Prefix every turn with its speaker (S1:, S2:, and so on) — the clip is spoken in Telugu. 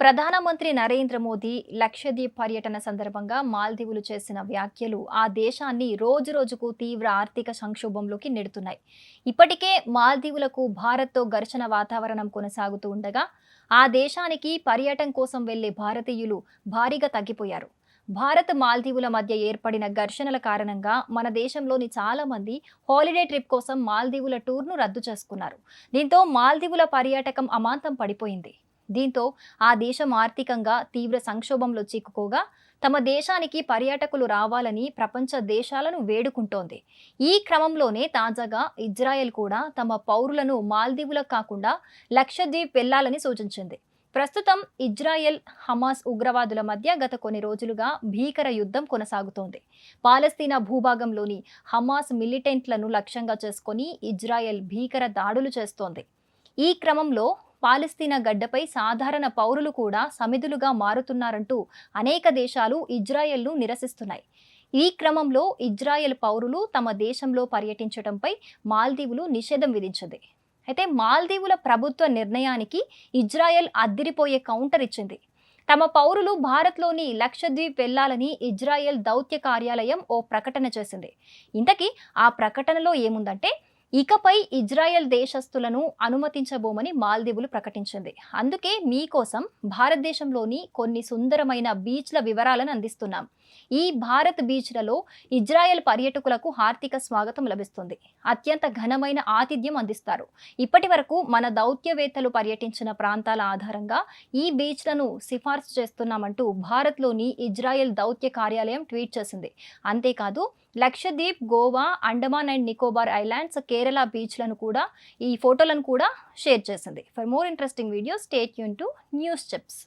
S1: ప్రధానమంత్రి నరేంద్ర మోదీ లక్షద్వీప్ పర్యటన సందర్భంగా మాల్దీవులు చేసిన వ్యాఖ్యలు ఆ దేశాన్ని రోజురోజుకు తీవ్ర ఆర్థిక సంక్షోభంలోకి నెడుతున్నాయి. ఇప్పటికే మాల్దీవులకు భారత్తో ఘర్షణ వాతావరణం కొనసాగుతూ ఉండగా ఆ దేశానికి పర్యటన కోసం వెళ్లే భారతీయులు భారీగా తగ్గిపోయారు. భారత్ మాల్దీవుల మధ్య ఏర్పడిన ఘర్షణల కారణంగా మన దేశంలోని చాలా మంది హాలిడే ట్రిప్ కోసం మాల్దీవుల టూర్ను రద్దు చేసుకున్నారు. దీంతో మాల్దీవుల పర్యాటకం అమాంతం పడిపోయింది. దీంతో ఆ దేశం ఆర్థికంగా తీవ్ర సంక్షోభంలో చిక్కుకోగా తమ దేశానికి పర్యాటకులు రావాలని ప్రపంచ దేశాలను వేడుకుంటోంది. ఈ క్రమంలోనే తాజాగా ఇజ్రాయెల్ కూడా తమ పౌరులను మాల్దీవులకు కాకుండా లక్షద్వీప్ వెళ్లాలని సూచించింది. ప్రస్తుతం ఇజ్రాయెల్ హమాస్ ఉగ్రవాదుల మధ్య గత కొన్ని రోజులుగా భీకర యుద్ధం కొనసాగుతోంది. పాలస్తీనా భూభాగంలోని హమాస్ మిలిటెంట్లను లక్ష్యంగా చేసుకొని ఇజ్రాయెల్ భీకర దాడులు చేస్తోంది. ఈ క్రమంలో పాలస్తీనా గడ్డపై సాధారణ పౌరులు కూడా సమిధులుగా మారుతున్నారంటూ అనేక దేశాలు ఇజ్రాయెల్ను నిరసిస్తున్నాయి. ఈ క్రమంలో ఇజ్రాయెల్ పౌరులు తమ దేశంలో పర్యటించడంపై మాల్దీవులు నిషేధం విధించింది. అయితే మాల్దీవుల ప్రభుత్వ నిర్ణయానికి ఇజ్రాయెల్ అద్దిరిపోయే కౌంటర్ ఇచ్చింది. తమ పౌరులు భారత్లోని లక్షద్వీప్ వెళ్లాలని ఇజ్రాయెల్ దౌత్య కార్యాలయం ఓ ప్రకటన చేసింది. ఇంతకీ ఆ ప్రకటనలో ఏముందంటే, ఇకపై ఇజ్రాయెల్ దేశస్థులను అనుమతించబోమని మాల్దీవులు ప్రకటించింది. అందుకే మీకోసం భారతదేశంలోని కొన్ని సుందరమైన బీచ్ల వివరాలను అందిస్తున్నాం. ఈ భారత్ బీచ్లలో ఇజ్రాయెల్ పర్యాటకులకు ఆర్థిక స్వాగతం లభిస్తుంది. అత్యంత ఘనమైన ఆతిథ్యం అందిస్తారు. ఇప్పటి వరకు మన దౌత్యవేత్తలు పర్యటించిన ప్రాంతాల ఆధారంగా ఈ బీచ్లను సిఫార్సు చేస్తున్నామంటూ భారత్లోని ఇజ్రాయెల్ దౌత్య కార్యాలయం ట్వీట్ చేసింది. అంతేకాదు లక్షద్వీప్, గోవా, అండమాన్ అండ్ నికోబార్ ఐలాండ్స్, కేరళ బీచ్లను కూడా ఈ ఫోటోలను కూడా షేర్ చేసింది. For more interesting videos stay tune to news chips.